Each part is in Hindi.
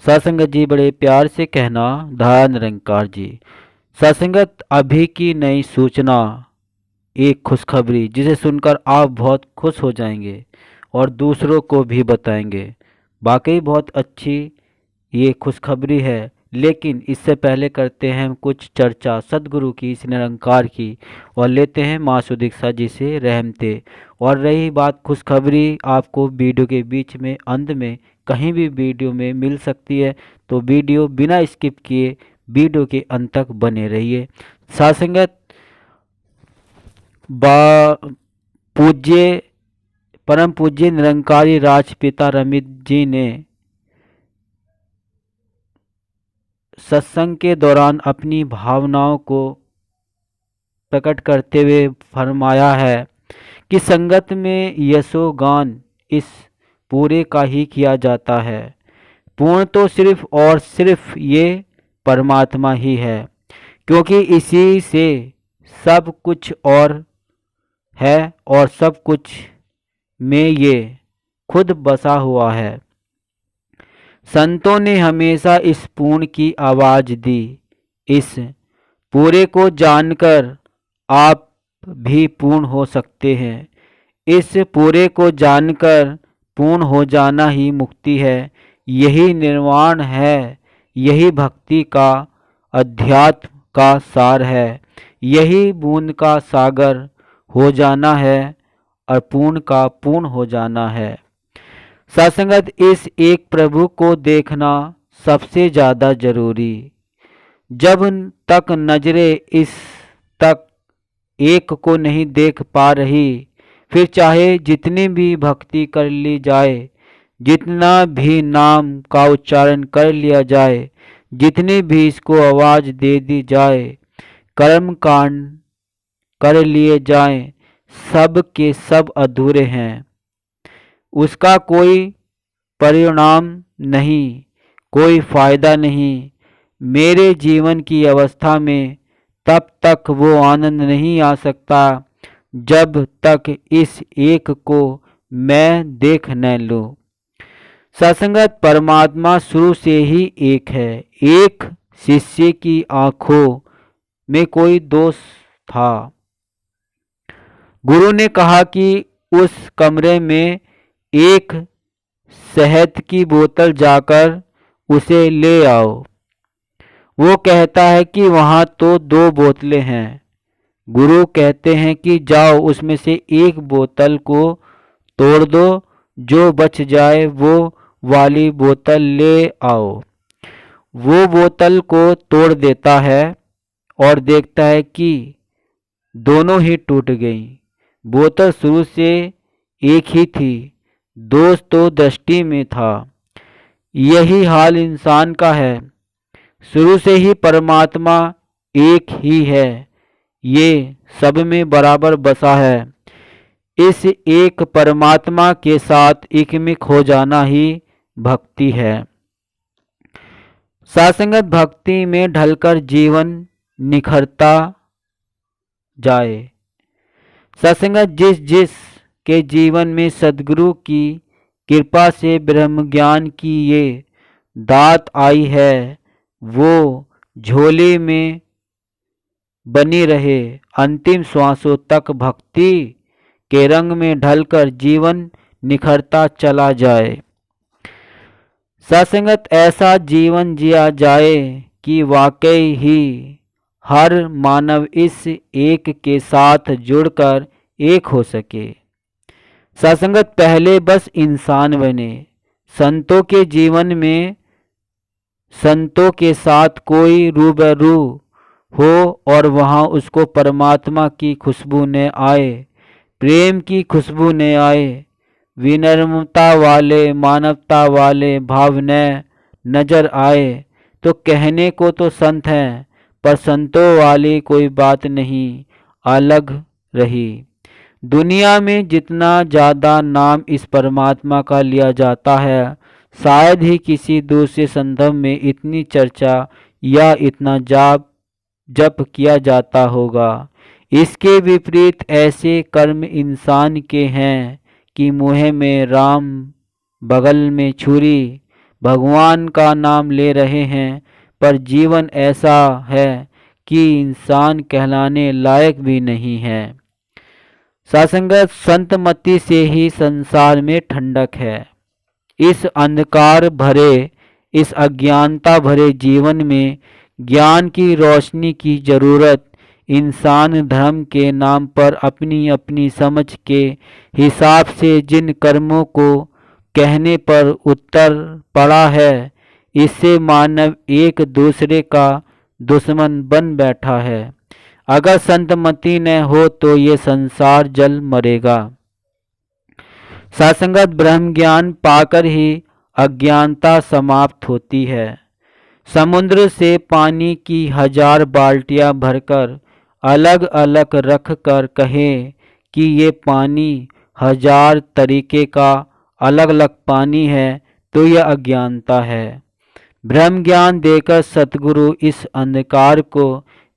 सत्संगत जी बड़े प्यार से कहना, धारा निरंकार जी। सत्संगत अभी की नई सूचना, एक खुशखबरी जिसे सुनकर आप बहुत खुश हो जाएंगे और दूसरों को भी बताएंगे। वाकई बहुत अच्छी ये खुशखबरी है। लेकिन इससे पहले करते हैं कुछ चर्चा सदगुरु की, इस निरंकार की, और लेते हैं माँ सुदीक्षा जी से रहमते। और रही बात खुशखबरी, आपको वीडियो के बीच में, अंत में, कहीं भी वीडियो में मिल सकती है, तो वीडियो बिना स्किप किए वीडियो के अंत तक बने रहिए। सासंगत बा पूज्य परम पूज्य निरंकारी राजपिता रमित जी ने सत्संग के दौरान अपनी भावनाओं को प्रकट करते हुए फरमाया है कि संगत में यशोगान इस पूरे का ही किया जाता है। पूर्ण तो सिर्फ और सिर्फ ये परमात्मा ही है, क्योंकि इसी से सब कुछ और है और सब कुछ में ये खुद बसा हुआ है। संतों ने हमेशा इस पूर्ण की आवाज दी। इस पूरे को जानकर आप भी पूर्ण हो सकते हैं। इस पूरे को जानकर पूर्ण हो जाना ही मुक्ति है, यही निर्वाण है, यही भक्ति का, अध्यात्म का सार है, यही बूंद का सागर हो जाना है और पूर्ण का पूर्ण हो जाना है। सत्संगत इस एक प्रभु को देखना सबसे ज़्यादा जरूरी। जब तक नजरें इस तक एक को नहीं देख पा रही, फिर चाहे जितनी भी भक्ति कर ली जाए, जितना भी नाम का उच्चारण कर लिया जाए, जितनी भी इसको आवाज दे दी जाए, कर्म कांड कर लिए जाएं, सब के सब अधूरे हैं। उसका कोई परिणाम नहीं, कोई फायदा नहीं। मेरे जीवन की अवस्था में तब तक वो आनंद नहीं आ सकता जब तक इस एक को मैं देख न लूं। सत्संगत परमात्मा शुरू से ही एक है। एक शिष्य की आंखों में कोई दोष था। गुरु ने कहा कि उस कमरे में एक शहद की बोतल जाकर उसे ले आओ। वो कहता है कि वहाँ तो 2 बोतलें हैं। गुरु कहते हैं कि जाओ उसमें से एक बोतल को तोड़ दो, जो बच जाए वो वाली बोतल ले आओ। वो बोतल को तोड़ देता है और देखता है कि दोनों ही टूट गई। बोतल शुरू से एक ही थी, दोष तो दृष्टि में था। यही हाल इंसान का है। शुरू से ही परमात्मा एक ही है, ये सब में बराबर बसा है। इस एक परमात्मा के साथ एकमिक हो जाना ही भक्ति है। सत्संगत भक्ति में ढलकर जीवन निखरता जाए। सत्संगत जिस जिस के जीवन में सद्गुरु की कृपा से ब्रह्म ज्ञान की ये दात आई है, वो झोली में बनी रहे, अंतिम श्वासों तक भक्ति के रंग में ढलकर जीवन निखरता चला जाए। सत्संगत ऐसा जीवन जिया जाए कि वाकई ही हर मानव इस एक के साथ जुड़कर एक हो सके। सत्संगत पहले बस इंसान बने। संतों के जीवन में संतों के साथ कोई रूबरू हो और वहाँ उसको परमात्मा की खुशबू न आए, प्रेम की खुशबू न आए, विनम्रता वाले, मानवता वाले भाव न नजर आए, तो कहने को तो संत हैं, पर संतों वाली कोई बात नहीं, अलग रही। दुनिया में जितना ज़्यादा नाम इस परमात्मा का लिया जाता है, शायद ही किसी दूसरे संदर्भ में इतनी चर्चा या इतना जप किया जाता होगा। इसके विपरीत ऐसे कर्म इंसान के हैं कि मुँह में राम, बगल में छुरी, भगवान का नाम ले रहे हैं, पर जीवन ऐसा है कि इंसान कहलाने लायक भी नहीं है। सासंगत, संत मति से ही संसार में ठंडक है। इस अंधकार भरे, इस अज्ञानता भरे जीवन में ज्ञान की रोशनी की जरूरत। इंसान धर्म के नाम पर अपनी अपनी समझ के हिसाब से जिन कर्मों को कहने पर उत्तर पड़ा है, इससे मानव एक दूसरे का दुश्मन बन बैठा है। अगर संतमति न हो तो ये संसार जल मरेगा। सासंगत, ब्रह्म ज्ञान पाकर ही अज्ञानता समाप्त होती है। समुद्र से पानी की 1000 बाल्टियां भरकर अलग अलग रख कर कहे कि ये पानी 1000 तरीके का अलग अलग पानी है, तो यह अज्ञानता है। ब्रह्म ज्ञान देकर सतगुरु इस अंधकार को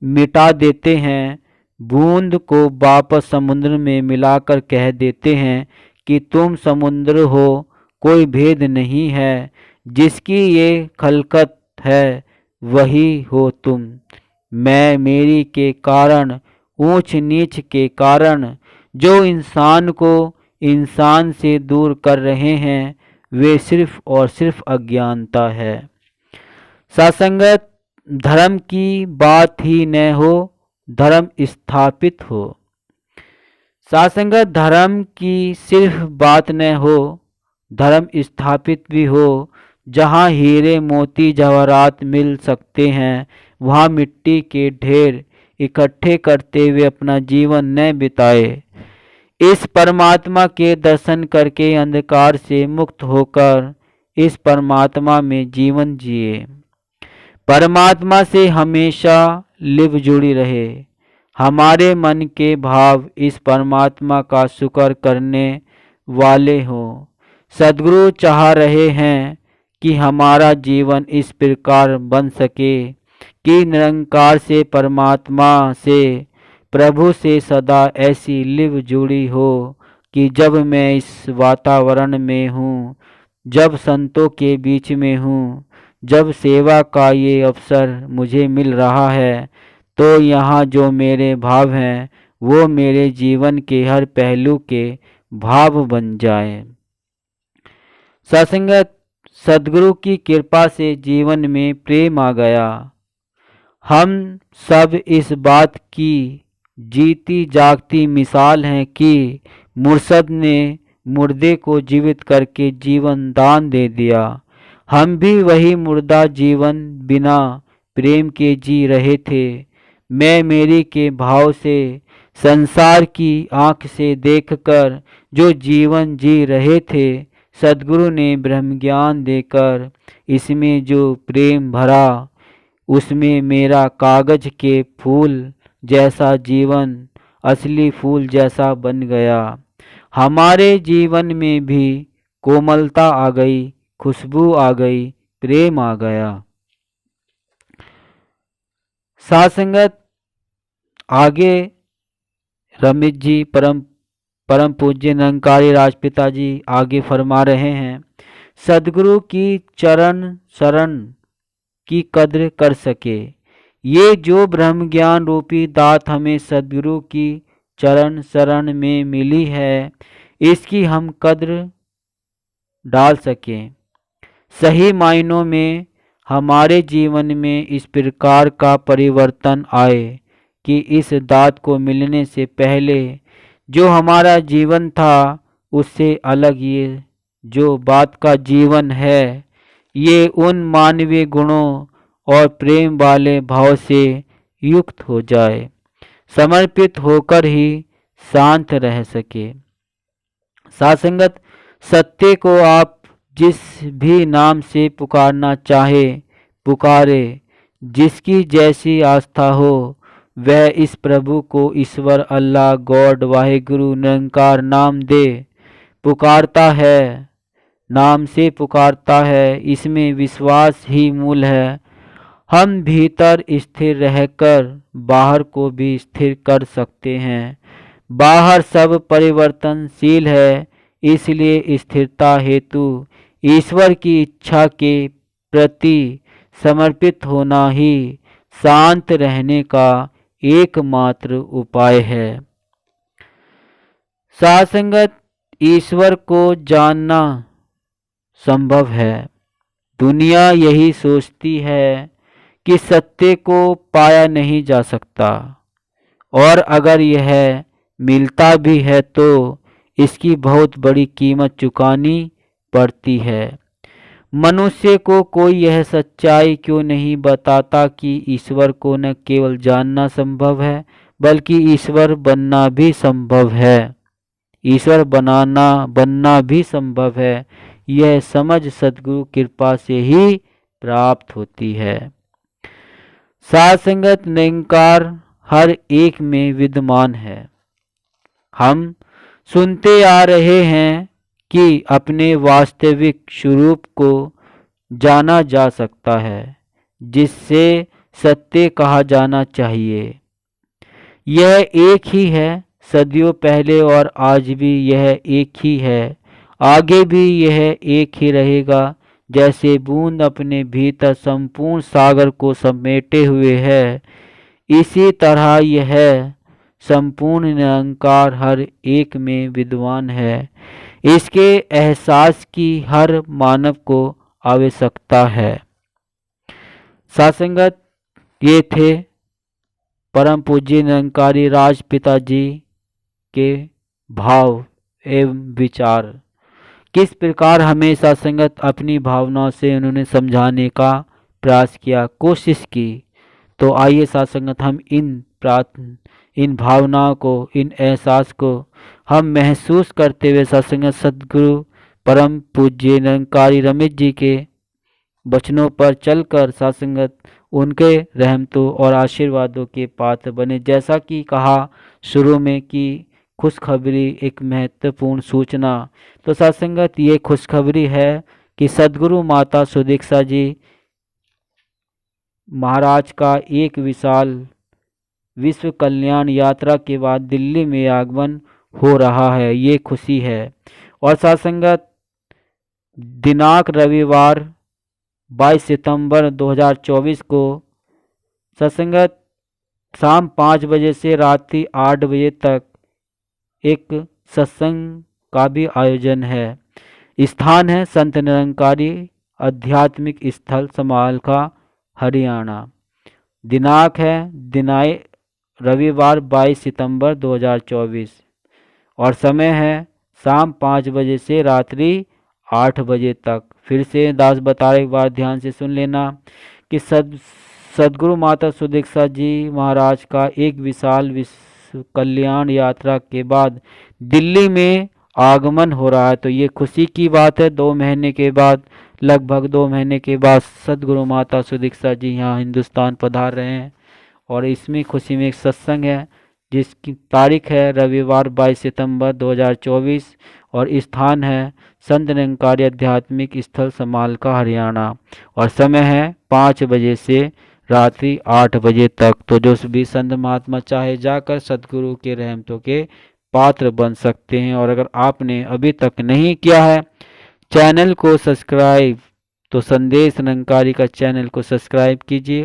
मिटा देते हैं। बूंद को वापस समुद्र में मिलाकर कह देते हैं कि तुम समुद्र हो, कोई भेद नहीं है। जिसकी ये खलकत है वही हो तुम। मैं मेरी के कारण, ऊंच नीच के कारण जो इंसान को इंसान से दूर कर रहे हैं, वे सिर्फ और सिर्फ अज्ञानता है। सासंगत, धर्म की बात ही न हो, धर्म स्थापित हो। सासंगत, धर्म की सिर्फ बात न हो, धर्म स्थापित भी हो। जहाँ हीरे मोती जवाहरात मिल सकते हैं, वहाँ मिट्टी के ढेर इकट्ठे करते हुए अपना जीवन न बिताए। इस परमात्मा के दर्शन करके अंधकार से मुक्त होकर इस परमात्मा में जीवन जिए। परमात्मा से हमेशा लिव जुड़ी रहे। हमारे मन के भाव इस परमात्मा का शुक्र करने वाले हों। सद्गुरु चाह रहे हैं कि हमारा जीवन इस प्रकार बन सके कि निरंकार से, परमात्मा से, प्रभु से सदा ऐसी लिव जुड़ी हो कि जब मैं इस वातावरण में हूँ, जब संतों के बीच में हूँ, जब सेवा का ये अवसर मुझे मिल रहा है, तो यहाँ जो मेरे भाव हैं वो मेरे जीवन के हर पहलू के भाव बन जाए। सत्संगत, सद्गुरु की कृपा से जीवन में प्रेम आ गया। हम सब इस बात की जीती जागती मिसाल हैं कि मुर्शद ने मुर्दे को जीवित करके जीवन दान दे दिया। हम भी वही मुर्दा जीवन बिना प्रेम के जी रहे थे। मैं मेरी के भाव से, संसार की आंख से देखकर जो जीवन जी रहे थे, सद्गुरु ने ब्रह्म ज्ञान देकर इसमें जो प्रेम भरा, उसमें मेरा कागज के फूल जैसा जीवन असली फूल जैसा बन गया। हमारे जीवन में भी कोमलता आ गई, खुशबू आ गई, प्रेम आ गया। सासंगत, आगे रमेश जी परम पूज्य निरंकारी राजपिता जी आगे फरमा रहे हैं, सद्गुरु की चरण शरण की कद्र कर सके। ये जो ब्रह्म ज्ञान रूपी दात हमें सद्गुरु की चरण शरण में मिली है, इसकी हम कद्र डाल सकें। सही मायनों में हमारे जीवन में इस प्रकार का परिवर्तन आए कि इस दात को मिलने से पहले जो हमारा जीवन था, उससे अलग ये जो बात का जीवन है, ये उन मानवीय गुणों और प्रेम वाले भाव से युक्त हो जाए, समर्पित होकर ही शांत रह सके। सासंगत, सत्य को आप जिस भी नाम से पुकारना चाहे पुकारे। जिसकी जैसी आस्था हो वह इस प्रभु को ईश्वर, अल्लाह, गॉड, वाहेगुरु, निरंकार नाम दे। पुकारता है, नाम से पुकारता है, इसमें विश्वास ही मूल है। हम भीतर स्थिर रहकर बाहर को भी स्थिर कर सकते हैं। बाहर सब परिवर्तनशील है, इसलिए स्थिरता हेतु ईश्वर की इच्छा के प्रति समर्पित होना ही शांत रहने का एकमात्र उपाय है। साथ संगत, ईश्वर को जानना संभव है। दुनिया यही सोचती है कि सत्य को पाया नहीं जा सकता, और अगर यह मिलता भी है तो इसकी बहुत बड़ी कीमत चुकानी पड़ती है। मनुष्य को कोई यह सच्चाई क्यों नहीं बताता कि ईश्वर को न केवल जानना संभव है बल्कि ईश्वर बनना भी संभव है। ईश्वर बनना भी संभव है। यह समझ सद्गुरु कृपा से ही प्राप्त होती है। साथ संगत, निरंकार हर एक में विद्यमान है। हम सुनते आ रहे हैं कि अपने वास्तविक स्वरूप को जाना जा सकता है, जिससे सत्य कहा जाना चाहिए। यह एक ही है, सदियों पहले और आज भी यह एक ही है, आगे भी यह एक ही रहेगा। जैसे बूंद अपने भीतर संपूर्ण सागर को समेटे हुए है, इसी तरह यह संपूर्ण निरंकार हर एक में विद्वान है। इसके एहसास की हर मानव को आवश्यकता है। सत्संगत, ये थे परम पूज्य निरंकारी राजपिता जी के भाव एवं विचार। किस प्रकार हमें सत्संगत अपनी भावनाओं से उन्होंने समझाने का प्रयास किया, कोशिश की। तो आइए सत्संगत, हम इन भावनाओं को, इन एहसास को हम महसूस करते हुए सत्संगत सद्गुरु परम पूज्य निरंकारी रमेश जी के वचनों पर चलकर सत्संगत उनके रहमतों और आशीर्वादों के पात्र बने। जैसा कि कहा शुरू में कि खुशखबरी एक महत्वपूर्ण सूचना, तो सत्संगत ये खुशखबरी है कि सद्गुरु माता सुदीक्षा जी महाराज का एक विशाल विश्व कल्याण यात्रा के बाद दिल्ली में आगमन हो रहा है। ये खुशी है। और सत्संगत दिनांक रविवार 22 सितंबर 2024 को सत्संगत शाम 5 बजे से रात्रि 8 बजे तक एक सत्संग का भी आयोजन है। स्थान है संत निरंकारी आध्यात्मिक स्थल समालखा हरियाणा। दिनांक है रविवार 22 सितंबर 2024 और समय है शाम 5 बजे से रात्रि 8 बजे तक। फिर से दास बता रहे, एक बार ध्यान से सुन लेना कि सद्गुरु माता सुदीक्षा जी महाराज का एक विशाल विश्व कल्याण यात्रा के बाद दिल्ली में आगमन हो रहा है। तो ये खुशी की बात है। 2 महीने के बाद, लगभग 2 महीने के बाद सद्गुरु माता सुदीक्षा जी यहाँ हिंदुस्तान पधार रहे हैं। और इसमें खुशी में एक सत्संग है जिसकी तारीख है रविवार 22 सितंबर 2024 और स्थान है संत निरंकारी आध्यात्मिक स्थल समालखा हरियाणा और समय है 5 बजे से रात्रि 8 बजे तक। तो जो भी संत महात्मा चाहे जाकर सद्गुरु के रहमतों के पात्र बन सकते हैं। और अगर आपने अभी तक नहीं किया है चैनल को सब्सक्राइब, तो संदेश निरंकारी का चैनल को सब्सक्राइब कीजिए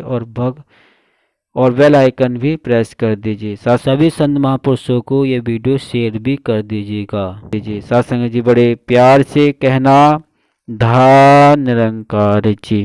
और बेल आइकन भी प्रेस कर दीजिए। साथ सभी संत महापुरुषों को ये वीडियो शेयर भी कर दीजिएगा। साथ संगत जी बड़े प्यार से कहना, धन निरंकार जी।